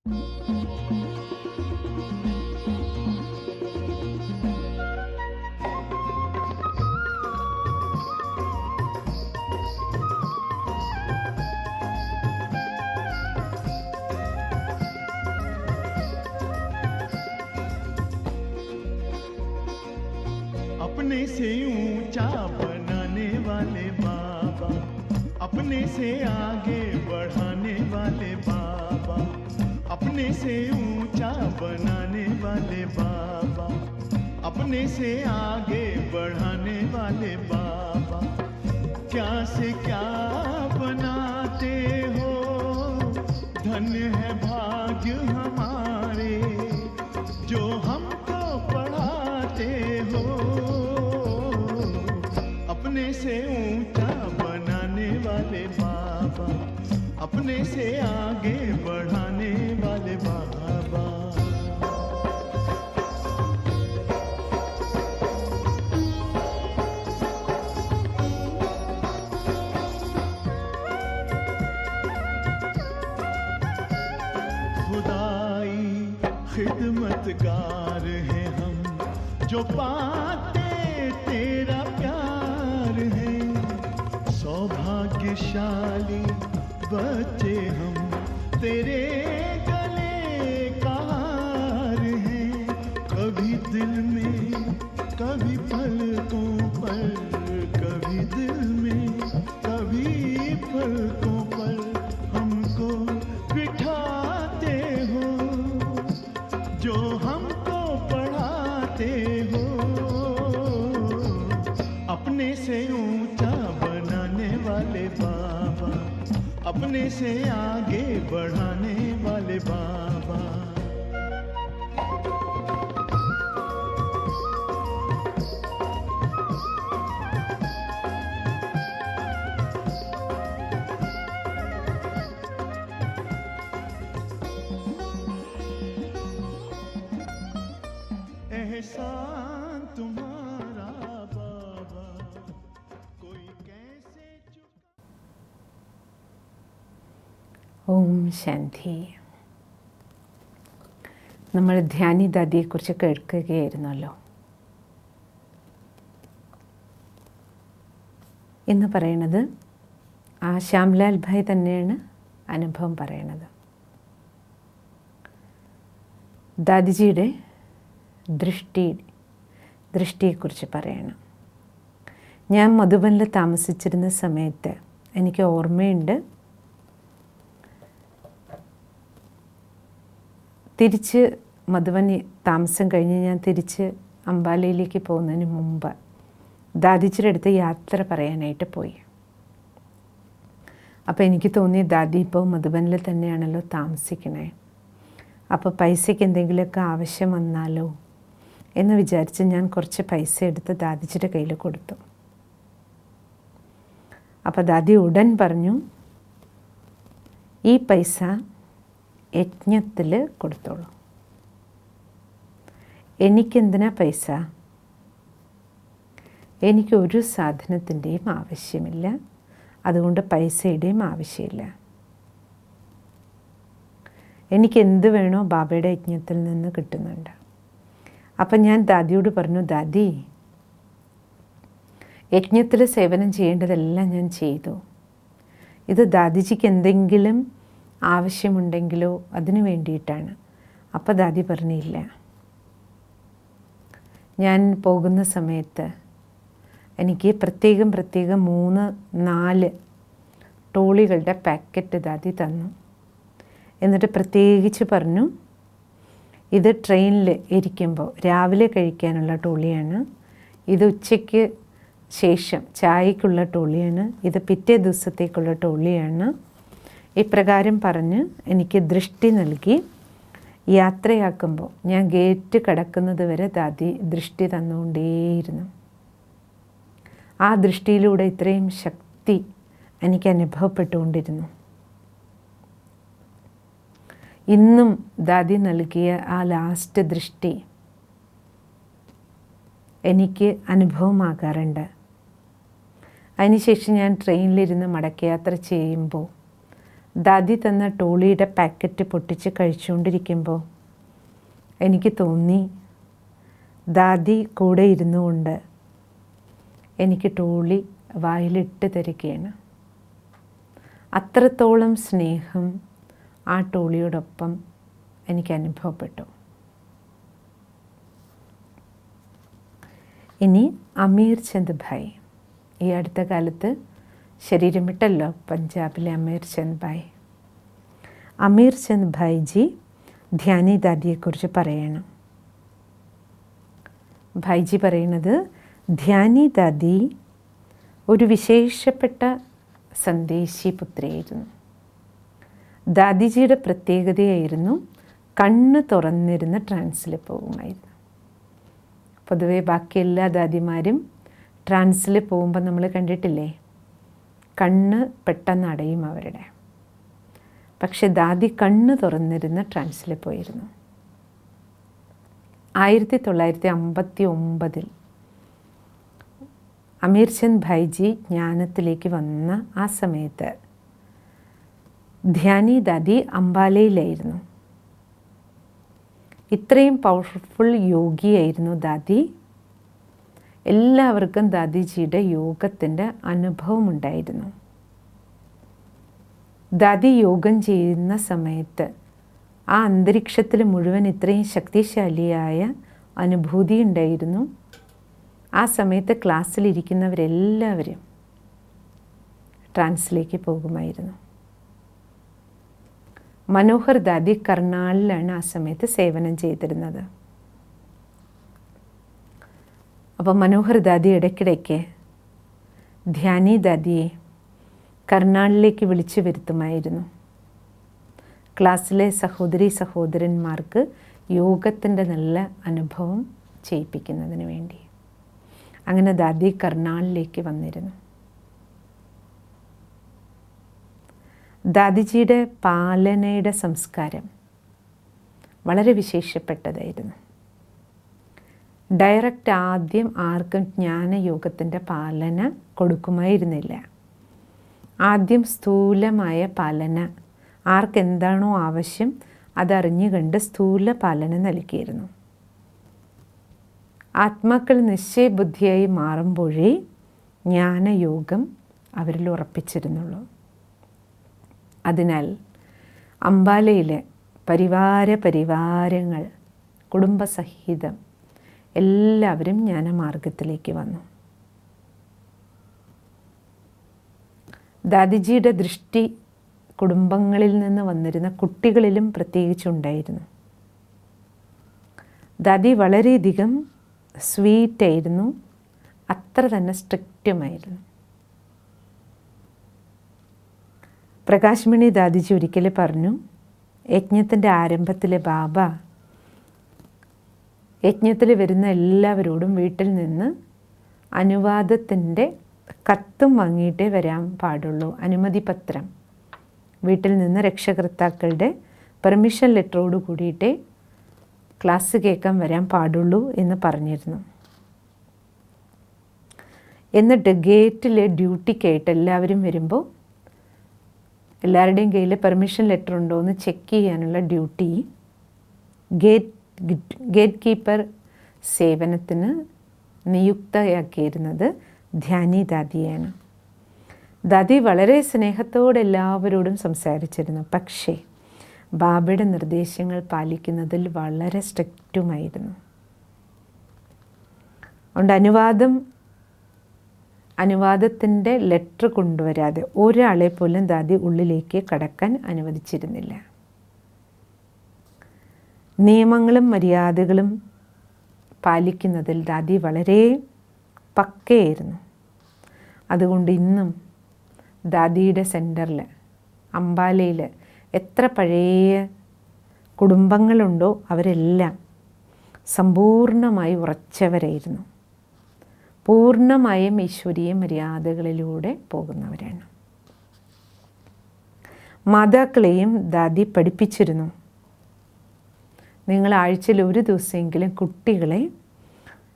अपने से ऊंचा बनाने वाले बाबा, अपने से आगे बढ़ाने वाले बाबा, अपने से ऊंचा बनाने वाले बाबा, अपने से आगे बढ़ाने वाले बाबा। क्या से क्या बनाते हो, धन्य है भाग्य हमारे जो हमको पढ़ाते हो। अपने से ऊंचा बनाने वाले बाबा, अपने से आगे बढ़ाने वाले बाबा। खुदाई खिदमतगार हैं हम, जो पाते तेरा प्यार है। सौभाग्यशाली बच्चे हम, तेरे गले का हार हैं। कभी दिल में, कभी पलकों पर, कभी दिल में, कभी पलकों पर हमको बिठाते हो, जो हमको पढ़ाते हो। अपने से ऊंचा बनाने वाले बाबा, अपने से आगे बढ़ाने वाले बाबा। एहसान तुम्हारा बाबा, कोई कैसे चुका। ഓം ശാന്തി. നമ്മൾ ധ്യാനി ദാദിയെക്കുറിച്ച് കേൾക്കുകയായിരുന്നല്ലോ. എന്ന് പറയണത് ആ ശ്യാംലാൽ ഭായ് തന്നെയാണ് അനുഭവം പറയണത്. ദാദിജിയുടെ ദൃഷ്ടിയെക്കുറിച്ച് പറയണം. ഞാൻ മധുബനിൽ താമസിച്ചിരുന്ന സമയത്ത് എനിക്ക് ഓർമ്മയുണ്ട്, തിരിച്ച് മധുബൻ താമസം കഴിഞ്ഞ് ഞാൻ തിരിച്ച് അംബാലയിലേക്ക് പോകുന്നതിന് മുമ്പ് ദാദിജിയുടെ അടുത്ത് യാത്ര പറയാനായിട്ട് പോയി. അപ്പോൾ എനിക്ക് തോന്നി ദാദി ഇപ്പോൾ മധുബനിൽ തന്നെയാണല്ലോ താമസിക്കണേ, അപ്പോൾ പൈസയ്ക്ക് എന്തെങ്കിലുമൊക്കെ ആവശ്യം വന്നാലോ എന്ന് വിചാരിച്ച് ഞാൻ കുറച്ച് പൈസ എടുത്ത് ദാദിജിയുടെ കയ്യിൽ കൊടുത്തു. അപ്പോൾ ദാദി ഉടൻ പറഞ്ഞു, ഈ പൈസ യജ്ഞത്തിൽ കൊടുത്തോളൂ. എനിക്കെന്തിനാ പൈസ? എനിക്കൊരു സാധനത്തിൻ്റെയും ആവശ്യമില്ല, അതുകൊണ്ട് പൈസയുടെയും ആവശ്യമില്ല. എനിക്കെന്ത് വേണോ ബാബയുടെ യജ്ഞത്തിൽ നിന്ന് കിട്ടുന്നുണ്ട്. അപ്പം ഞാൻ ദാദിയോട് പറഞ്ഞു, ദാദി, യജ്ഞത്തിൽ സേവനം ചെയ്യേണ്ടതെല്ലാം ഞാൻ ചെയ്തു. ഇത് ദാദിജിക്ക് എന്തെങ്കിലും ആവശ്യമുണ്ടെങ്കിലോ അതിനു വേണ്ടിയിട്ടാണ്. അപ്പോൾ ദാദി പറഞ്ഞില്ല. ഞാൻ പോകുന്ന സമയത്ത് എനിക്ക് പ്രത്യേകം 3-4 ടോളികളുടെ പാക്കറ്റ് ദാദി തന്നു. എന്നിട്ട് പ്രത്യേകിച്ച് പറഞ്ഞു, ഇത് ട്രെയിനിൽ ഇരിക്കുമ്പോൾ രാവിലെ കഴിക്കാനുള്ള ടോളിയാണ്, ഇത് ഉച്ചയ്ക്ക് ശേഷം ചായക്കുള്ള ടോളിയാണ്, ഇത് പിറ്റേ ദിവസത്തേക്കുള്ള ടോളിയാണ്. ഇപ്രകാരം പറഞ്ഞ് എനിക്ക് ദൃഷ്ടി നൽകി. യാത്രയാക്കുമ്പോൾ ഞാൻ ഗേറ്റ് കടക്കുന്നത് വരെ ദാദി ദൃഷ്ടി തന്നുകൊണ്ടേയിരുന്നു. ആ ദൃഷ്ടിയിലൂടെ ഇത്രയും ശക്തി എനിക്ക് അനുഭവപ്പെട്ടുകൊണ്ടിരുന്നു. ഇന്നും ദാദി നൽകിയ ആ ലാസ്റ്റ് ദൃഷ്ടി എനിക്ക് അനുഭവമാകാറുണ്ട്. അതിനുശേഷം ഞാൻ ട്രെയിനിലിരുന്ന് മടക്കയാത്ര ചെയ്യുമ്പോൾ ദാദി തന്ന ടോളിയുടെ പാക്കറ്റ് പൊട്ടിച്ച് കഴിച്ചുകൊണ്ടിരിക്കുമ്പോൾ എനിക്ക് തോന്നി ദാദി കൂടെ ഇരുന്നു കൊണ്ട് എനിക്ക് ടോളി വായിലിട്ട് തരികയാണ്. അത്രത്തോളം സ്നേഹം ആ ടോളിയോടൊപ്പം എനിക്ക് അനുഭവപ്പെട്ടു. ഇനി അമീർ ചന്ദ് ഭായ്. ഈ അടുത്ത കാലത്ത് ശരീരം വിട്ടല്ലോ പഞ്ചാബിലെ അമീർ ചന്ദ് ഭായ്. അമീർ ചന്ദ് ഭായ്ജി ധ്യാനി ദാദിയെക്കുറിച്ച് പറയണം. ഭായ്ജി പറയുന്നത്, ധ്യാനി ദാദി ഒരു വിശേഷപ്പെട്ട സന്ദേശി പുത്രിയായിരുന്നു. ദാദിജിയുടെ പ്രത്യേകതയായിരുന്നു കണ്ണ് തുറന്നിരുന്ന് ട്രാൻസിൽ പോകുമായിരുന്നു. പൊതുവേ ബാക്കി എല്ലാ ദാദിമാരും ട്രാൻസിൽ പോകുമ്പോൾ നമ്മൾ കണ്ടിട്ടില്ലേ, കണ്ണ് പെട്ടെന്ന് അടയും അവരുടെ. പക്ഷെ ദാദി കണ്ണ് തുറന്നിരുന്ന് ട്രാൻസിൽ പോയിരുന്നു. 1959 അമീർ ചന്ദ് ഭായ്ജി ജ്ഞാനത്തിലേക്ക് വന്ന ആ സമയത്ത് ധ്യാനി ദാദി അംബാലയിലായിരുന്നു. ഇത്രയും പവർഫുൾ യോഗിയായിരുന്നു ദാദി. എല്ലാവർക്കും ദാദിജിയുടെ യോഗത്തിൻ്റെ അനുഭവമുണ്ടായിരുന്നു. ദാദി യോഗം ചെയ്യുന്ന സമയത്ത് ആ അന്തരീക്ഷത്തിൽ മുഴുവൻ ഇത്രയും ശക്തിശാലിയായ അനുഭൂതി ഉണ്ടായിരുന്നു. ആ സമയത്ത് ക്ലാസ്സിലിരിക്കുന്നവരെല്ലാവരും ട്രാൻസിലേക്ക് പോകുമായിരുന്നു. മനോഹർ ദാദി കർണാളിലാണ് ആ സമയത്ത് സേവനം ചെയ്തിരുന്നത്. അപ്പോൾ മനോഹർ ദാദി ഇടയ്ക്കിടയ്ക്ക് ധ്യാനി ദാദിയെ കർണാളിലേക്ക് വിളിച്ചു വരുത്തുമായിരുന്നു. ക്ലാസ്സിലെ സഹോദരി സഹോദരന്മാർക്ക് യോഗത്തിൻ്റെ നല്ല അനുഭവം ചെയ്യിപ്പിക്കുന്നതിന് വേണ്ടി. അങ്ങനെ ദാദി കർണാളിലേക്ക് വന്നിരുന്നു. ദാദിജിയുടെ പാലനയുടെ സംസ്കാരം വളരെ വിശേഷപ്പെട്ടതായിരുന്നു. ഡയറക്റ്റ് ആദ്യം ആർക്കും ജ്ഞാനയോഗത്തിൻ്റെ പാലന കൊടുക്കുമായിരുന്നില്ല. ആദ്യം സ്ഥൂലമായ പാലന, ആർക്കെന്താണോ ആവശ്യം അതറിഞ്ഞു കണ്ട് സ്ഥൂല പാലന നൽകിയിരുന്നു. ആത്മാക്കൾ നിശ്ചയബുദ്ധിയായി മാറുമ്പോഴേ ജ്ഞാനയോഗം അവരിൽ ഉറപ്പിച്ചിരുന്നുള്ളൂ. അതിനാൽ അംബാലയിലെ പരിവാരങ്ങൾ കുടുംബസഹിതം എല്ലാവരും ജ്ഞാനമാർഗത്തിലേക്ക് വന്നു. ദാദിജിയുടെ ദൃഷ്ടി കുടുംബങ്ങളിൽ നിന്ന് വന്നിരുന്ന കുട്ടികളിലും പ്രത്യേകിച്ചുണ്ടായിരുന്നു. ദാദി വളരെയധികം സ്വീറ്റായിരുന്നു, അത്ര തന്നെ സ്ട്രിക്റ്റുമായിരുന്നു. പ്രകാശ്മണി ദാദിജി ഒരിക്കൽ പറഞ്ഞു, യജ്ഞത്തിൻ്റെ ആരംഭത്തിൽ ബാബ യജ്ഞത്തിൽ വരുന്ന എല്ലാവരോടും വീട്ടിൽ നിന്ന് അനുവാദത്തിൻ്റെ കത്തും വാങ്ങിയിട്ടേ വരാൻ പാടുള്ളൂ, അനുമതി പത്രം വീട്ടിൽ നിന്ന് രക്ഷകർത്താക്കളുടെ പെർമിഷൻ ലെറ്ററോട് കൂടിയിട്ടേ ക്ലാസ് കേൾക്കാൻ വരാൻ പാടുള്ളൂ എന്ന് പറഞ്ഞിരുന്നു. എന്നിട്ട് ഗേറ്റിൽ ഡ്യൂട്ടിക്കായിട്ട് എല്ലാവരും വരുമ്പോൾ എല്ലാവരുടെയും കയ്യിൽ പെർമിഷൻ ലെറ്റർ ഉണ്ടോ എന്ന് ചെക്ക് ചെയ്യാനുള്ള ഡ്യൂട്ടി ഗേറ്റ് കീപ്പർ സേവനത്തിന് നിയുക്തയാക്കിയിരുന്നത് ധ്യാനി ദാദിയാണ്. ദാദി വളരെ സ്നേഹത്തോടെ എല്ലാവരോടും സംസാരിച്ചിരുന്നു. പക്ഷേ ബാബയുടെ നിർദ്ദേശങ്ങൾ പാലിക്കുന്നതിൽ വളരെ സ്ട്രിക്റ്റുമായിരുന്നു. അതുകൊണ്ട് അനുവാദത്തിൻ്റെ ലെറ്റർ കൊണ്ടുവരാതെ ഒരാളെ പോലും ദാദി ഉള്ളിലേക്ക് കടക്കാൻ അനുവദിച്ചിരുന്നില്ല. നിയമങ്ങളും മര്യാദകളും പാലിക്കുന്നതിൽ ദാദി വളരെ പക്കയായിരുന്നു. അതുകൊണ്ട് ഇന്നും ദാദിയുടെ സെൻറ്ററിൽ അംബാലയിൽ എത്ര പഴയ കുടുംബങ്ങളുണ്ടോ അവരെല്ലാം സമ്പൂർണ്ണമായി ഉറച്ചവരായിരുന്നു. പൂർണ്ണമായും ഈശ്വരീയ മര്യാദകളിലൂടെ പോകുന്നവരാണ്. മാതാക്കളെയും ദാദി പഠിപ്പിച്ചിരുന്നു, നിങ്ങൾ ആഴ്ചയിൽ ഒരു ദിവസമെങ്കിലും കുട്ടികളെ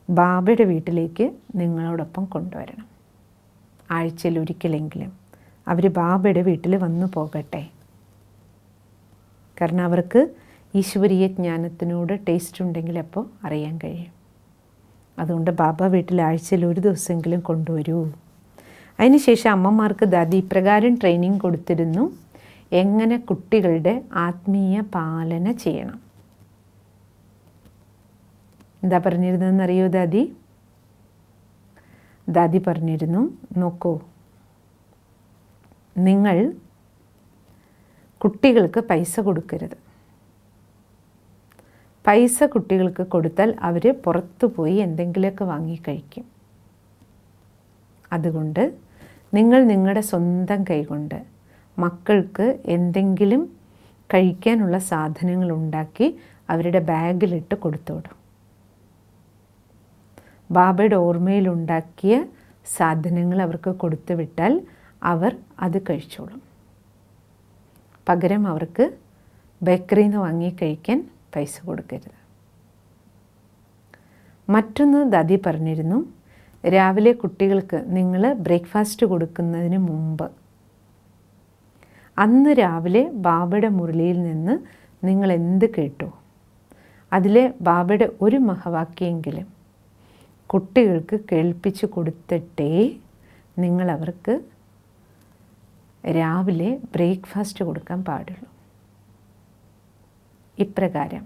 ബാബയുടെ വീട്ടിലേക്ക് നിങ്ങളോടൊപ്പം കൊണ്ടുവരണം. ആഴ്ചയിൽ ഒരിക്കലെങ്കിലും അവർ ബാബയുടെ വീട്ടിൽ വന്നു പോകട്ടെ. കാരണം അവർക്ക് ഈശ്വരീയ ജ്ഞാനത്തിനോട് ടേസ്റ്റ് ഉണ്ടെങ്കിൽ അപ്പോൾ അറിയാൻ കഴിയും. അതുകൊണ്ട് ബാബ വീട്ടിൽ ആഴ്ചയിൽ ഒരു ദിവസമെങ്കിലും കൊണ്ടുവരൂ. അതിനുശേഷം അമ്മമാർക്ക് ദാദി ഇപ്രകാരം ട്രെയിനിങ് കൊടുത്തിരുന്നു, എങ്ങനെ കുട്ടികളുടെ ആത്മീയ പാലന ചെയ്യണം. എന്താ പറഞ്ഞിരുന്നതെന്നറിയോ ദാദി? ദാദി പറഞ്ഞിരുന്നു, നോക്കൂ, നിങ്ങൾ കുട്ടികൾക്ക് പൈസ കൊടുക്കരുത്. പൈസ കുട്ടികൾക്ക് കൊടുത്താൽ അവർ പുറത്തു പോയി എന്തെങ്കിലുമൊക്കെ വാങ്ങിക്കഴിക്കും. അതുകൊണ്ട് നിങ്ങൾ നിങ്ങളുടെ സ്വന്തം കൈകൊണ്ട് മക്കൾക്ക് എന്തെങ്കിലും കഴിക്കാനുള്ള സാധനങ്ങൾ ഉണ്ടാക്കി അവരുടെ ബാഗിലിട്ട് കൊടുത്തുവിടും. ബാബയുടെ ഓർമ്മയിലുണ്ടാക്കിയ സാധനങ്ങൾ അവർക്ക് കൊടുത്തു വിട്ടാൽ അവർ അത് കഴിച്ചോളും. പകരം അവർക്ക് ബേക്കറിയിൽ നിന്ന് വാങ്ങി കഴിക്കാൻ പൈസ കൊടുക്കരുത്. മറ്റൊന്ന് ദാദി പറഞ്ഞിരുന്നു, രാവിലെ കുട്ടികൾക്ക് നിങ്ങൾ ബ്രേക്ക്ഫാസ്റ്റ് കൊടുക്കുന്നതിന് മുമ്പ് അന്ന് രാവിലെ ബാബയുടെ മുരളിയിൽ നിന്ന് നിങ്ങൾ എന്ത് കേട്ടോ അതിലെ ബാബയുടെ ഒരു മഹവാക്യെങ്കിലും കുട്ടികൾക്ക് കേൾപ്പിച്ച് കൊടുത്തിട്ടേ നിങ്ങളവർക്ക് രാവിലെ ബ്രേക്ക്ഫാസ്റ്റ് കൊടുക്കാൻ പാടുള്ളൂ. ഇപ്രകാരം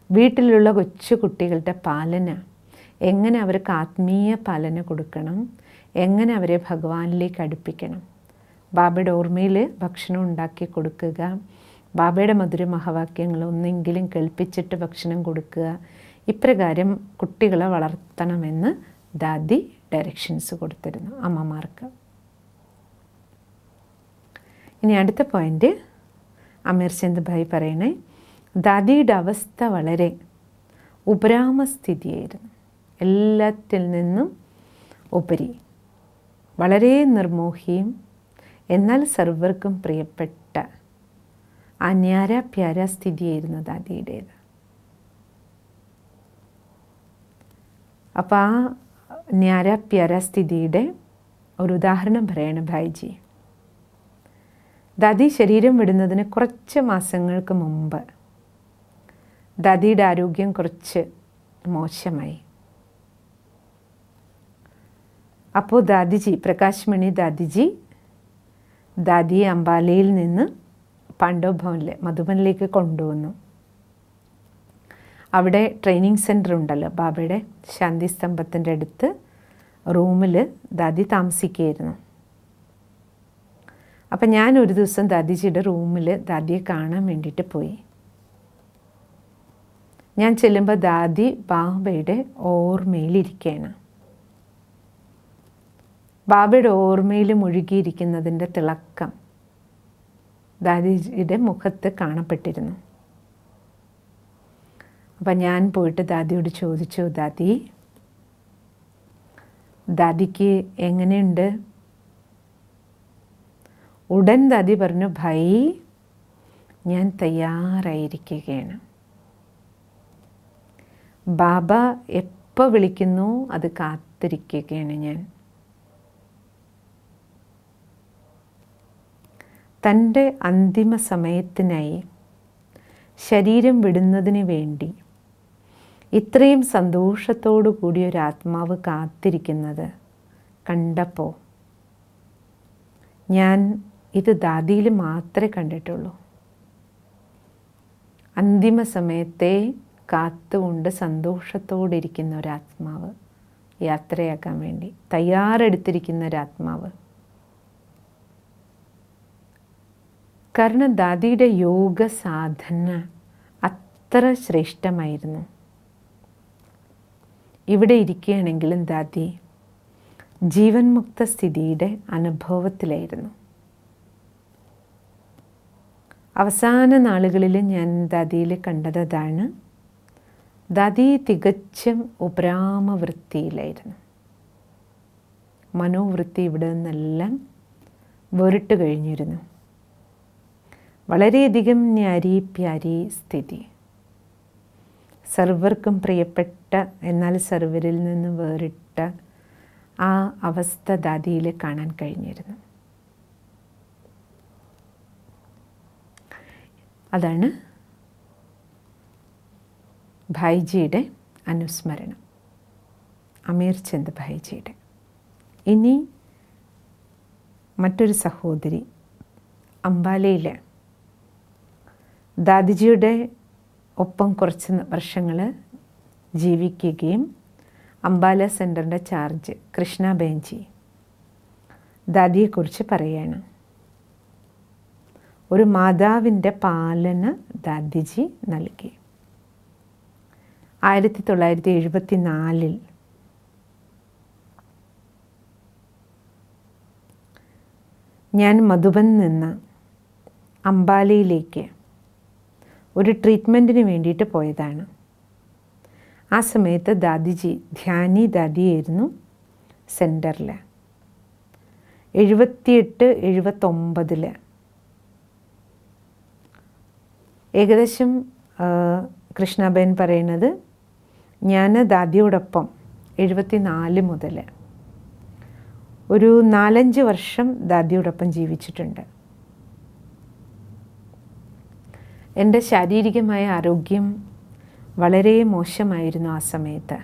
വീട്ടിലുള്ള കൊച്ചു കുട്ടികളുടെ പാലന, എങ്ങനെ അവർക്ക് ആത്മീയ പാലന കൊടുക്കണം, എങ്ങനെ അവരെ ഭഗവാനിലേക്ക് അടുപ്പിക്കണം, ബാബയുടെ ഓർമ്മയിൽ ഭക്ഷണം ഉണ്ടാക്കി കൊടുക്കുക, ബാബയുടെ മധുര മഹാവാക്യങ്ങൾ ഒന്നെങ്കിലും കേൾപ്പിച്ചിട്ട് ഭക്ഷണം കൊടുക്കുക, ഇപ്രകാരം കുട്ടികളെ വളർത്തണമെന്ന് ദാദി ഡയറക്ഷൻസ് കൊടുത്തിരുന്നു അമ്മമാർക്ക്. ഇനി അടുത്ത പോയിൻ്റ് അമീർചന്ദ് ഭായ് പറയണേ, ദാദിയുടെ അവസ്ഥ വളരെ ഉപരാമസ്ഥിതിയായിരുന്നു. എല്ലാത്തിൽ നിന്നും ഉപരി വളരെ നിർമോഹിയും എന്നാൽ സർവർക്കും പ്രിയപ്പെട്ട ആ ന്യാര പ്യാര സ്ഥിതിയായിരുന്നു ദാദിയുടേത്. അപ്പോൾ ആ ന്യാര പ്യാര സ്ഥിതിയുടെ ഒരു ഉദാഹരണം പറയണം ഭായിജി. ദാദി ശരീരം വിടുന്നതിന് കുറച്ച് മാസങ്ങൾക്ക് മുമ്പ് ദാദിയുടെ ആരോഗ്യം കുറച്ച് മോശമായി. അപ്പോൾ ദാദിജി, പ്രകാശ് മണി ദാദിജി, ദാദിയെ അംബാലയിൽ നിന്ന് പാണ്ഡവ് ഭവനിൽ മധുബനിലേക്ക് കൊണ്ടുവന്നു. അവിടെ ട്രെയിനിങ് സെൻറ്റർ ഉണ്ടല്ലോ ബാബയുടെ, ശാന്തി സ്തംഭത്തിൻ്റെ അടുത്ത് റൂമിൽ ദാദി താമസിക്കുകയായിരുന്നു. അപ്പം ഞാൻ ഒരു ദിവസം ദാദിജിയുടെ റൂമിൽ ദാദിയെ കാണാൻ വേണ്ടിയിട്ട് പോയി. ഞാൻ ചെല്ലുമ്പോൾ ദാദി ബാബയുടെ ഓർമ്മയിലിരിക്കുകയാണ്. ബാബയുടെ ഓർമ്മയിൽ മുഴുകിയിരിക്കുന്നതിൻ്റെ തിളക്കം ദാദിജിയുടെ മുഖത്ത് കാണപ്പെട്ടിരുന്നു. അപ്പം ഞാൻ പോയിട്ട് ദാദിയോട് ചോദിച്ചു, ദാദിക്ക് എങ്ങനെയുണ്ട്? ഉടൻ ദാദി പറഞ്ഞു, ഭായി ഞാൻ തയ്യാറായിരിക്കുകയാണ്. ബാബ എപ്പോൾ വിളിക്കുന്നു അത് കാത്തിരിക്കുകയാണ് ഞാൻ. തൻ്റെ അന്തിമ സമയത്തിനായി ശരീരം വിടുന്നതിന് വേണ്ടി ഇത്രയും സന്തോഷത്തോടു കൂടിയ ഒരു ആത്മാവ് കാത്തിരിക്കുന്നത് കണ്ടപ്പോൾ ഞാൻ ഇത് ദാദിയിൽ മാത്രമേ കണ്ടിട്ടുള്ളൂ. അന്തിമ സമയത്തെ കാത്തുകൊണ്ട് സന്തോഷത്തോടിരിക്കുന്ന ഒരാത്മാവ്, യാത്രയാക്കാൻ വേണ്ടി തയ്യാറെടുത്തിരിക്കുന്ന ഒരാത്മാവ്. കാരണം ദാദിയുടെ യോഗ സാധന അത്ര ശ്രേഷ്ഠമായിരുന്നു. ഇവിടെ ഇരിക്കുകയാണെങ്കിലും ദാദി ജീവൻ മുക്ത സ്ഥിതിയുടെ അനുഭവത്തിലായിരുന്നു. അവസാന നാളുകളിൽ ഞാൻ ദാദിയിൽ കണ്ടതാണ്, ദാദി തികച്ചും ഉപരാമവൃത്തിയിലായിരുന്നു. മനോവൃത്തി ഇവിടെ നിന്നെല്ലാം വേറിട്ട് കഴിഞ്ഞിരുന്നു. വളരെയധികം ന്യാരി പ്യാരി സ്ഥിതി, സർവർക്കും പ്രിയപ്പെട്ട എന്നാൽ സർവരിൽ നിന്ന് വേറിട്ട ആ അവസ്ഥ ദാദിയിൽ കാണാൻ കഴിഞ്ഞിരുന്നു. അതാണ് ഭായിജിയുടെ അനുസ്മരണം, അമീർ ചന്ദ് ഭായിജിയുടെ. ഇനി മറ്റൊരു സഹോദരി അംബാലയിൽ ദാദിജിയുടെ ഒപ്പം കുറച്ച് വർഷങ്ങൾ ജീവിക്കുകയും അംബാല സെൻറ്ററിൻ്റെ ചാർജ് കൃഷ്ണ ബെൻജി ദാദിയെക്കുറിച്ച് പറയുകയാണ്. ഒരു മാതാവിൻ്റെ പാലന ദാദിജി നൽകി. 1974 ഞാൻ മധുബനിൽ നിന്ന് അംബാലയിലേക്ക് ഒരു ട്രീറ്റ്മെൻറ്റിന് വേണ്ടിയിട്ട് പോയതാണ്. ആ സമയത്ത് ദാദിജി ധ്യാനി ദാദിയായിരുന്നു സെൻറ്ററിൽ. 78-79 ഏകദേശം കൃഷ്ണബേൻ പറയുന്നത് ഞാൻ ദാദിയോടൊപ്പം 74 മുതൽ ഒരു 4-5 വർഷം ദാദിയോടൊപ്പം ജീവിച്ചിട്ടുണ്ട്. എൻ്റെ ശാരീരികമായ ആരോഗ്യം വളരെ മോശമായിരുന്നു ആ സമയത്ത്.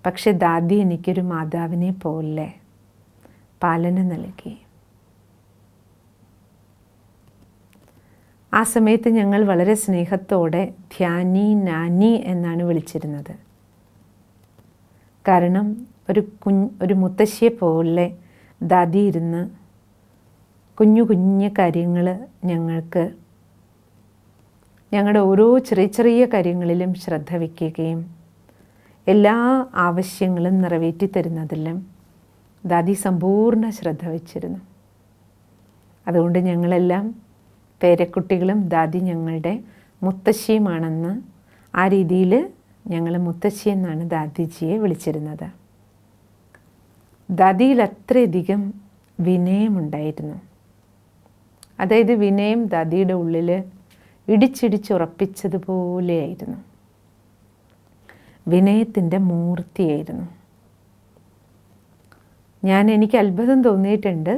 പക്ഷെ ദാദി എനിക്കൊരു മാതാവിനെ പോലെ പാലന നൽകി. ആ സമയത്ത് ഞങ്ങൾ വളരെ സ്നേഹത്തോടെ ധ്യാനി നാനി എന്നാണ് വിളിച്ചിരുന്നത്. കാരണം ഒരു മുത്തശ്ശിയെ പോലെ ദാദി ഇരുന്ന് കുഞ്ഞു കുഞ്ഞു കാര്യങ്ങൾ ഞങ്ങളുടെ ഓരോ ചെറിയ ചെറിയ കാര്യങ്ങളിലും ശ്രദ്ധ വയ്ക്കുകയും എല്ലാ ആവശ്യങ്ങളും നിറവേറ്റി തരുന്നതിലും ദാദി സമ്പൂർണ്ണ ശ്രദ്ധ വച്ചിരുന്നു. അതുകൊണ്ട് ഞങ്ങളെല്ലാം പേരക്കുട്ടികളും ദാദി ഞങ്ങളുടെ മുത്തശ്ശിയുമാണെന്ന് ആ രീതിയിൽ ഞങ്ങൾ മുത്തശ്ശി എന്നാണ് ദാദിജിയെ വിളിച്ചിരുന്നത്. ദാദിയിൽ അത്രയധികം വിനയമുണ്ടായിരുന്നു. അതായത് വിനയം ദാദിയുടെ ഉള്ളിൽ ഇടിച്ചിടിച്ചുറപ്പിച്ചതുപോലെയായിരുന്നു. വിനയത്തിൻ്റെ മൂർത്തിയായിരുന്നു. എനിക്ക് അത്ഭുതം തോന്നിയിട്ടുണ്ട്.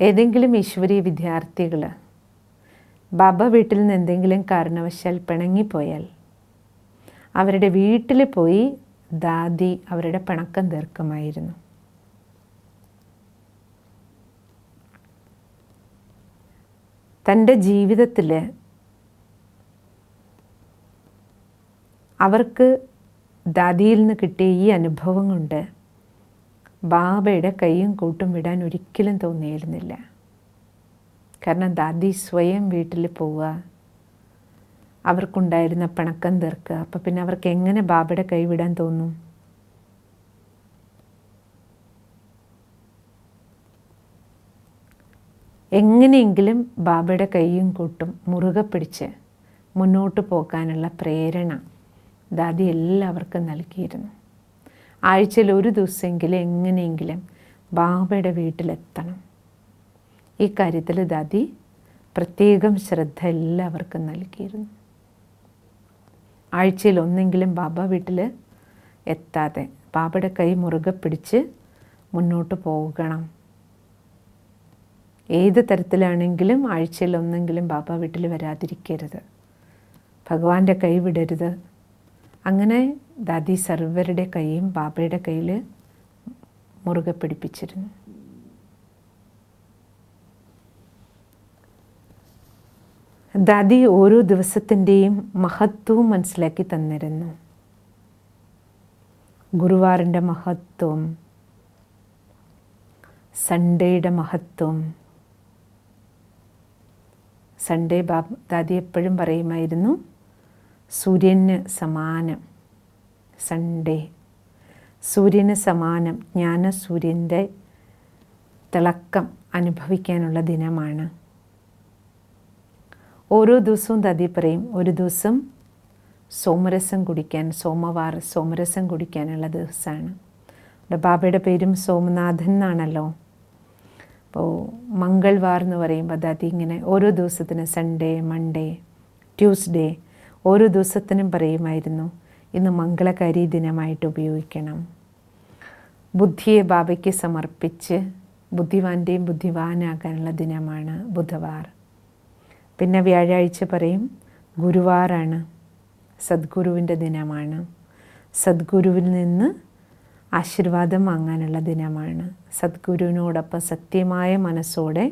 ഏതെങ്കിലും ഈശ്വരീയ വിദ്യാർത്ഥികൾ ബാബ വീട്ടിൽ നിന്ന് എന്തെങ്കിലും കാരണവശാൽ പിണങ്ങിപ്പോയാൽ അവരുടെ വീട്ടിൽ പോയി ദാദി അവരുടെ പിണക്കം തീർക്കുമായിരുന്നു. തൻ്റെ ജീവിതത്തിൽ അവർക്ക് ദാദിയിൽ നിന്ന് കിട്ടിയ ഈ അനുഭവം കൊണ്ട് ബാബയുടെ കൈയും കൂട്ടും വിടാൻ ഒരിക്കലും തോന്നിയിരുന്നില്ല. കാരണം ദാദി സ്വയം വീട്ടിൽ പോവുക, അവർക്കുണ്ടായിരുന്ന പിണക്കം തീർക്കുക. അപ്പം പിന്നെ അവർക്ക് എങ്ങനെ ബാബയുടെ കൈ വിടാൻ തോന്നും? എങ്ങനെയെങ്കിലും ബാബയുടെ കൈയും കൂട്ടും മുറുകെ പിടിച്ച് മുന്നോട്ട് പോകാനുള്ള പ്രേരണ ദാദി എല്ലാവർക്കും നൽകിയിരുന്നു. ആഴ്ചയിൽ ഒരു ദിവസമെങ്കിലും എങ്ങനെയെങ്കിലും ബാബയുടെ വീട്ടിലെത്തണം. ഈ കാര്യത്തിൽ ദാദി പ്രത്യേകം ശ്രദ്ധ എല്ലാവർക്കും നൽകിയിരുന്നു. ആഴ്ചയിൽ ഒന്നെങ്കിലും ബാബ വീട്ടിൽ എത്താതെ ബാബയുടെ കൈ മുറുകെ പിടിച്ച് മുന്നോട്ട് പോകണം. ഏത് തരത്തിലാണെങ്കിലും ആഴ്ചയിൽ ഒന്നെങ്കിലും ബാബ വീട്ടിൽ വരാതിരിക്കരുത്, ഭഗവാന്റെ കൈ വിടരുത്. അങ്ങനെ ദാദി സർവരുടെ കൈയും ബാബയുടെ കയ്യിൽ മുറുകെ പിടിപ്പിച്ചിരുന്നു. ദാദി ഓരോ ദിവസത്തിൻ്റെയും മഹത്വവും മനസ്സിലാക്കി തന്നിരുന്നു. ഗുരുവാറിൻ്റെ മഹത്വം, സൺഡേയുടെ മഹത്വം. സൺഡേ ദാദി എപ്പോഴും പറയുമായിരുന്നു, സൂര്യന് സമാനം സൺഡേ, സൂര്യന് സമാനം ജ്ഞാനസൂര്യൻ്റെ തിളക്കം അനുഭവിക്കാനുള്ള ദിനമാണ്. ഓരോ ദിവസവും ദാദി പറയും, ഒരു ദിവസം സോമരസം കുടിക്കാൻ, സോമരസം കുടിക്കാനുള്ള ദിവസമാണ്. ബാബയുടെ പേരും സോമനാഥൻ എന്നാണല്ലോ. അപ്പോൾ മംഗൾവാർ എന്ന് പറയുമ്പോൾ ദാദി ഇങ്ങനെ ഓരോ ദിവസത്തിന് സൺഡേ, മൺഡേ, ട്യൂസ്ഡേ ഓരോ ദിവസത്തിനും പറയുമായിരുന്നു, ഇന്ന് മംഗളകാരി ദിനമായിട്ട് ഉപയോഗിക്കണം. ബുദ്ധിയെ ബാബയ്ക്ക് സമർപ്പിച്ച് ബുദ്ധിവാൻ്റെയും ബുദ്ധിവാനാകാനുള്ള ദിനമാണ് ബുധവാർ. പിന്നെ വ്യാഴാഴ്ച പറയും ഗുരുവാറാണ്, സദ്ഗുരുവിൻ്റെ ദിനമാണ്. സദ്ഗുരുവിൽ നിന്ന് ആശീർവാദം വാങ്ങാനുള്ള ദിനമാണ്. സദ്ഗുരുവിനോടൊപ്പം സത്യമായ മനസ്സോടെ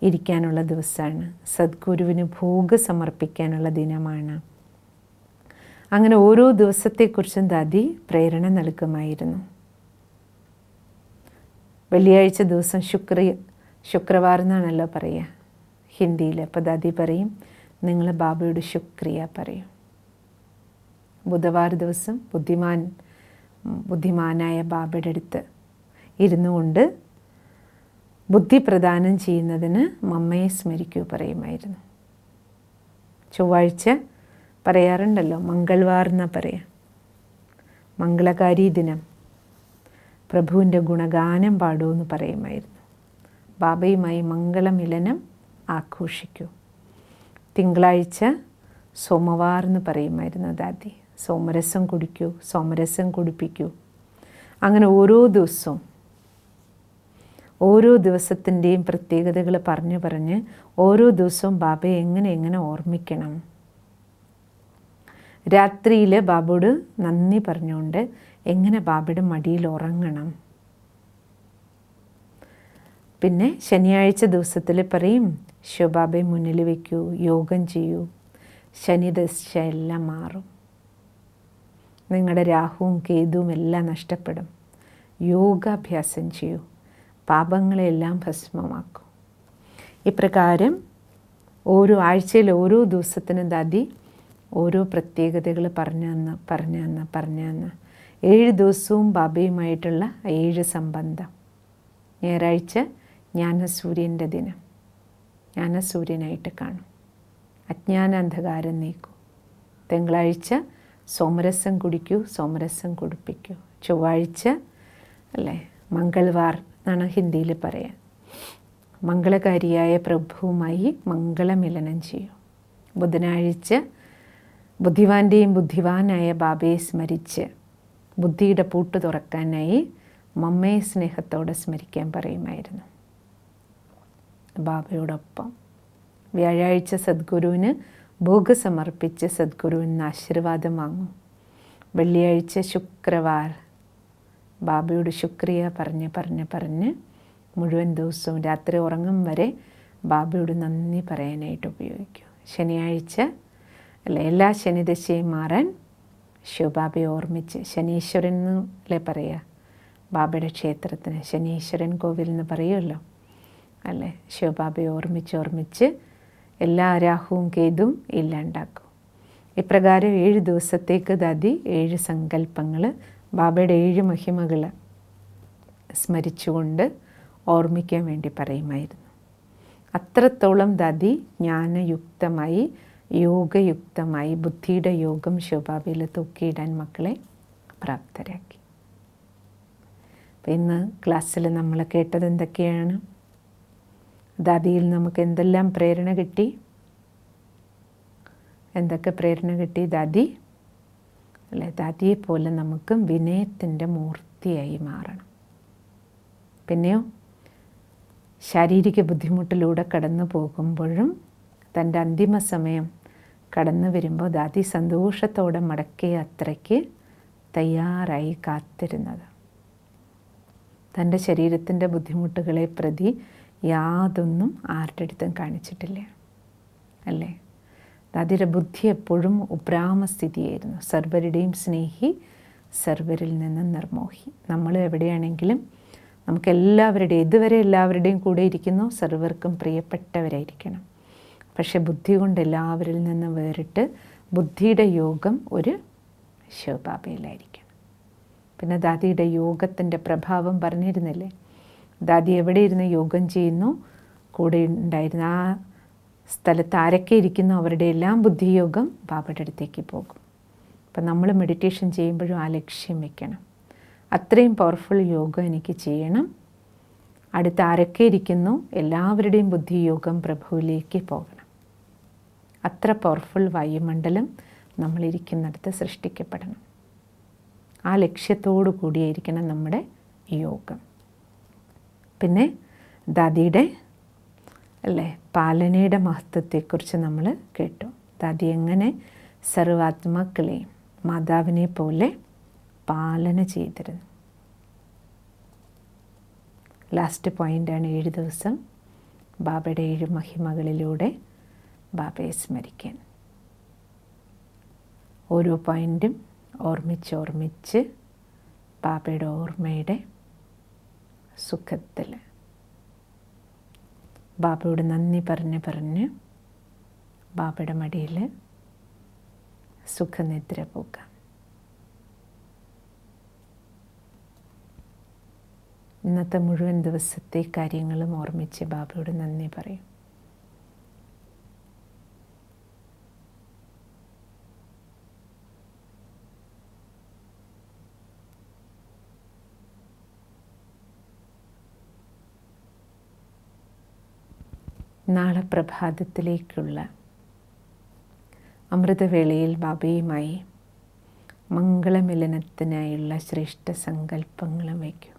ഇരിക്കാനുള്ള ദിവസമാണ്. സദ്ഗുരുവിന് ഭോഗ് സമർപ്പിക്കാനുള്ള ദിനമാണ്. അങ്ങനെ ഓരോ ദിവസത്തെക്കുറിച്ചും ദാദി പ്രേരണ നൽകുമായിരുന്നു. വെള്ളിയാഴ്ച ദിവസം ശുക്രവാർ എന്നാണല്ലോ പറയുക ഹിന്ദിയിൽ. അപ്പോൾ ദാദി പറയും നിങ്ങൾ ബാബയോട് ശുക്രിയ പറയും. ബുധവാർ ദിവസം ബുദ്ധിമാനായ ബാബയുടെ അടുത്ത് ഇരുന്നു കൊണ്ട് ബുദ്ധി പ്രദാനം ചെയ്യുന്നതിന് മമ്മയെ സ്മരിക്കൂ പറയുമായിരുന്നു. ചൊവ്വാഴ്ച പറയാറുണ്ടല്ലോ മംഗൾവാർ എന്നാ പറയാം, മംഗളകാരി ദിനം, പ്രഭുവിൻ്റെ ഗുണഗാനം പാടൂ എന്ന് പറയുമായിരുന്നു. ബാബയുമായി മംഗളമിലനം ആഘോഷിക്കൂ. തിങ്കളാഴ്ച സോമവാർ എന്ന് പറയുമായിരുന്നു ദാദി. സോമരസം കുടിക്കൂ, സോമരസം കുടിപ്പിക്കൂ. അങ്ങനെ ഓരോ ദിവസവും ഓരോ ദിവസത്തിൻ്റെയും പ്രത്യേകതകൾ പറഞ്ഞ് ഓരോ ദിവസവും ബാബയെ എങ്ങനെ ഓർമ്മിക്കണം. രാത്രിയിൽ ബാബയോട് നന്ദി പറഞ്ഞുകൊണ്ട് എങ്ങനെ ബാബയുടെ മടിയിൽ ഉറങ്ങണം. പിന്നെ ശനിയാഴ്ച ദിവസത്തിൽ പറയും ശിവബാബയെ മുന്നിൽ വയ്ക്കൂ, യോഗം ചെയ്യൂ, ശനിദശ എല്ലാം മാറും, നിങ്ങളുടെ രാഹുവും കേതുവും എല്ലാം നഷ്ടപ്പെടും, യോഗാഭ്യാസം ചെയ്യൂ, പാപങ്ങളെല്ലാം ഭസ്മമാക്കും. ഇപ്രകാരം ഓരോ ആഴ്ചയിൽ ഓരോ ദിവസത്തിനും ദാദി ഓരോ പ്രത്യേകതകൾ പറഞ്ഞു തന്ന് 7 ദിവസവും ബാബയുമായിട്ടുള്ള 7 സംബന്ധം. ഞായറാഴ്ച ജ്ഞാനസൂര്യൻ്റെ ദിനം, ജ്ഞാനസൂര്യനായിട്ട് കാണും, അജ്ഞാന അന്ധകാരം നീക്കൂ. തിങ്കളാഴ്ച സോമരസം കുടിക്കൂ, സോമരസം കുടിപ്പിക്കൂ. ചൊവ്വാഴ്ച അല്ലേ മംഗൾവാർ എന്നാണ് ഹിന്ദിയിൽ പറയാൻ, മംഗളകാരിയായ പ്രഭുവുമായി മംഗളമിലനം ചെയ്യൂ. ബുധനാഴ്ച ബുദ്ധിവാൻ്റെയും ബുദ്ധിവാനായ ബാബയെ സ്മരിച്ച് ബുദ്ധിയുടെ പൂട്ട് തുറക്കാനായി മമ്മയെ സ്നേഹത്തോടെ സ്മരിക്കാൻ പറയുമായിരുന്നു ബാബയോടൊപ്പം. വ്യാഴാഴ്ച സദ്ഗുരുവിന് ഭോഗ് സമർപ്പിച്ച് സദ്ഗുരുവിൽ നിന്ന് ആശീർവാദം വാങ്ങും. വെള്ളിയാഴ്ച ശുക്രവാർ ബാബയോട് ശുക്രിയ പറഞ്ഞ് മുഴുവൻ ദിവസവും രാത്രി ഉറങ്ങും വരെ ബാബയോട് നന്ദി പറയാനായിട്ട് ഉപയോഗിക്കും. ശനിയാഴ്ച എല്ലാ ശനിദശയും മാറാൻ ശിവബാബയെ ഓർമ്മിച്ച്, ശനീശ്വരൻ എന്നല്ലേ പറയുക ബാബയുടെ ക്ഷേത്രത്തിന്, ശനീശ്വരൻ കോവിൽ എന്ന് പറയുമല്ലോ അല്ലേ. ശിവബാബയെ ഓർമ്മിച്ച് എല്ലാ രാഹുവും കേതുവും ഇല്ലാണ്ടാക്കും. ഇപ്രകാരം 7 ദിവസത്തേക്ക് ദാദി 7 സങ്കല്പങ്ങൾ ബാബയുടെ 7 മഹിമകൾ സ്മരിച്ചുകൊണ്ട് ഓർമ്മിക്കാൻ വേണ്ടി പറയുമായിരുന്നു. അത്രത്തോളം ദാദി ജ്ഞാനയുക്തമായി യോഗയുക്തമായി ബുദ്ധിയുടെ യോഗം ശിവബാബയിൽ തൂക്കിയിടാൻ മക്കളെ പ്രാപ്തരാക്കി. അപ്പം ഇന്ന് ക്ലാസ്സിൽ നമ്മൾ കേട്ടത് എന്തൊക്കെയാണ്? ദാദിയിൽ നമുക്ക് എന്തെല്ലാം പ്രേരണ കിട്ടി? എന്തൊക്കെ പ്രേരണ കിട്ടി? ദാദി അല്ലേ, ദാദിയെ പോലെ നമുക്ക് വിനയത്തിൻ്റെ മൂർത്തിയായി മാറണം. പിന്നെയോ ശാരീരിക ബുദ്ധിമുട്ടിലൂടെ കടന്നു പോകുമ്പോഴും തൻ്റെ അന്തിമ സമയം കടന്നു വരുമ്പോൾ ദാദി സന്തോഷത്തോടെ മടക്കിയ യാത്രയ്ക്ക് തയ്യാറായി കാത്തിരുന്നത്. തൻ്റെ ശരീരത്തിൻ്റെ ബുദ്ധിമുട്ടുകളെ പ്രതി യാതൊന്നും ആരുടെ അടുത്തും കാണിച്ചിട്ടില്ല അല്ലേ. ദാദിയുടെ ബുദ്ധി എപ്പോഴും ഉപ്രാമസ്ഥിതിയായിരുന്നു. സർവരുടെയും സ്നേഹി, സർവരിൽ നിന്ന് നിർമോഹി. നമ്മൾ എവിടെയാണെങ്കിലും നമുക്കെല്ലാവരുടെയും ഇതുവരെ എല്ലാവരുടെയും കൂടെ ഇരിക്കുന്നു, സർവർക്കും പ്രിയപ്പെട്ടവരായിരിക്കണം. പക്ഷെ ബുദ്ധി കൊണ്ട് എല്ലാവരിൽ നിന്നും വേറിട്ട് ബുദ്ധിയുടെ യോഗം ഒരു ശിവബാബയിലായിരിക്കണം. പിന്നെ ദാദിയുടെ യോഗത്തിൻ്റെ പ്രഭാവം പറഞ്ഞിരുന്നില്ലേ, ദാദി എവിടെ ഇരുന്ന് യോഗം ചെയ്യുന്നു കൂടെ ഉണ്ടായിരുന്ന ആ സ്ഥലത്ത് ആരൊക്കെ ഇരിക്കുന്നു അവരുടെ എല്ലാം ബുദ്ധിയോഗം ബാബയുടെ അടുത്തേക്ക് പോകും. അപ്പം നമ്മൾ മെഡിറ്റേഷൻ ചെയ്യുമ്പോഴും ആ ലക്ഷ്യം വെക്കണം, അത്രയും പവർഫുൾ യോഗം എനിക്ക് ചെയ്യണം. അടുത്ത് ആരൊക്കെ ഇരിക്കുന്നു എല്ലാവരുടെയും ബുദ്ധിയോഗം പ്രഭുവിലേക്ക് പോകണം. അത്ര പവർഫുൾ വായുമണ്ഡലം നമ്മളിരിക്കുന്നിടത്ത് സൃഷ്ടിക്കപ്പെടണം. ആ ലക്ഷ്യത്തോടു കൂടിയായിരിക്കണം നമ്മുടെ യോഗം. പിന്നെ ദാദിയുടെ അല്ലേ? പാലനയുടെ മഹത്വത്തെക്കുറിച്ച് നമ്മൾ കേട്ടു. ദാദി എങ്ങനെ സർവാത്മാക്കളെയും മാതാവിനെ പോലെ പാലന ചെയ്തിരുന്നു. ലാസ്റ്റ് പോയിൻ്റാണ് 7 ദിവസം ബാബയുടെ 7 മഹിമകളിലൂടെ ബാബയെ സ്മരിക്കാൻ. ഓരോ പോയിൻറ്റും ഓർമ്മിച്ച് ബാബയുടെ ഓർമ്മയുടെ സുഖത്തിൽ ബാബയോട് നന്ദി പറഞ്ഞ് ബാബയുടെ മടിയിൽ സുഖനിദ്ര പോകാം. ഇന്നത്തെ മുഴുവൻ ദിവസത്തെ കാര്യങ്ങളും ഓർമ്മിച്ച് ബാബയോട് നന്ദി പറയും. നാളെ പ്രഭാതത്തിലേക്കുള്ള അമൃതവേളയിൽ ബാബയുമായി മംഗളമിലനത്തിനായുള്ള ശ്രേഷ്ഠ സങ്കല്പങ്ങളും വയ്ക്കൂ.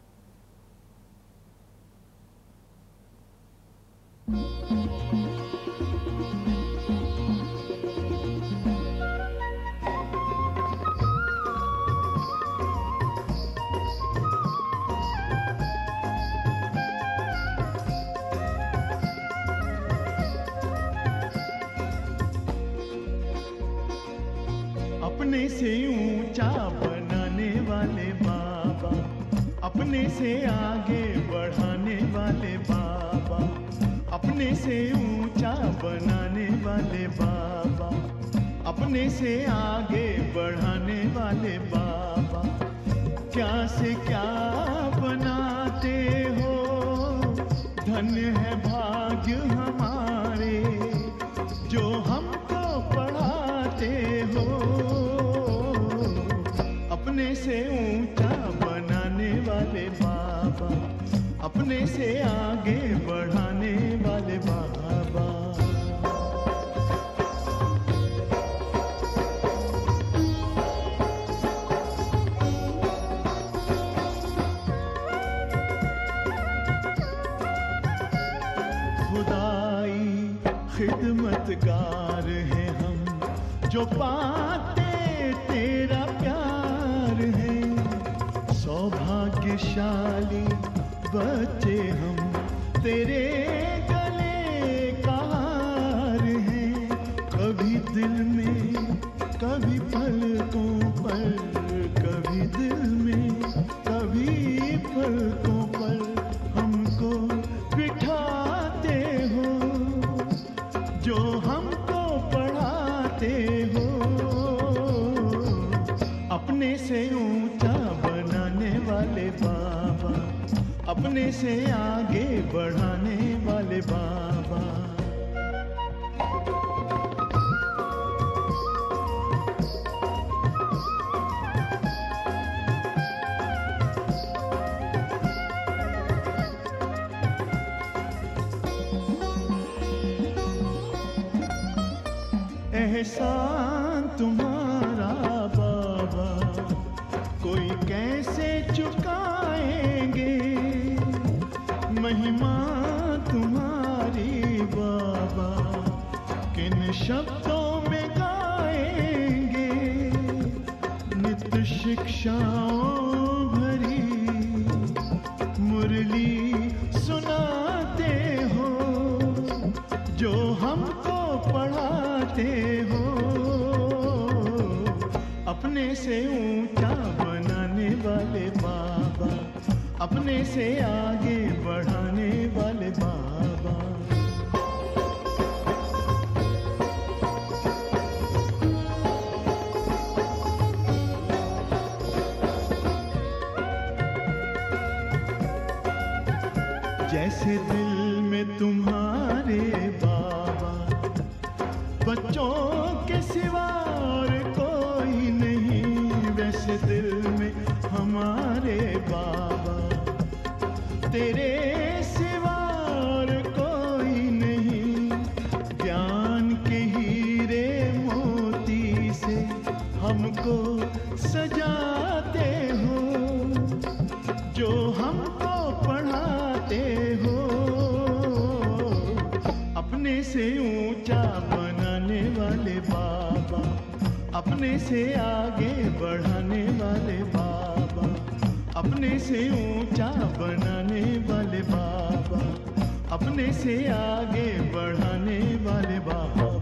अपने से ऊंचा बनाने वाले बाबा, अपने से आगे बढ़ाने वाले बाबा, अपने से ऊंचा बनाने वाले बाबा, अपने से आगे बढ़ाने वाले बाबा, क्या से क्या बनाते हो, धन्य है भाग्य हमारे जो हमको पढ़ाते हो, अपने से ऊंचा बनाने वाले बाबा, अपने से आगे बढ़ाने वाले बाबा। खुदाई खिदमतगार हैं हम जो पाते तेरा प्यार है, सौभाग्यशाली बच्चे हम तेरे गले का हार हैं, कभी दिल में कभी पलकों पर, कभी दिल में कभी पलकों पर हमको बिठाते हो, जो हमको पढ़ाते हो, अपने से ऊंचा बनाने वाले बाबा, अपने से आगे बढ़ाने वाले बाबा। एहसान तुम्हारा बाबा कोई कैसे चुकाएंगे, महिमा तुम्हारी बाबा किन शब्दों में गाएंगे, नित्य शिक्षाओं भरी मुरली सुनाते हो, जो हमको पढ़ाते हो, अपने से ऊंचा बनाने वाले बाबा, अपने से आगे बढ़ाने वाले बाबा। जैसे दिल में तुम्हारे बाबा बच्चों के सिवा और कोई नहीं, वैसे दिल में हमारे बाबा तेरे सिवा और कोई नहीं, ज्ञान के हीरे मोती से हमको सजाते हो, जो हमको पढ़ाते हो, वाले बाबा, अपने से आगे बढ़ाने वाले बाबा, अपने से ऊंचा बनाने वाले बाबा, अपने से आगे बढ़ाने वाले बाबा।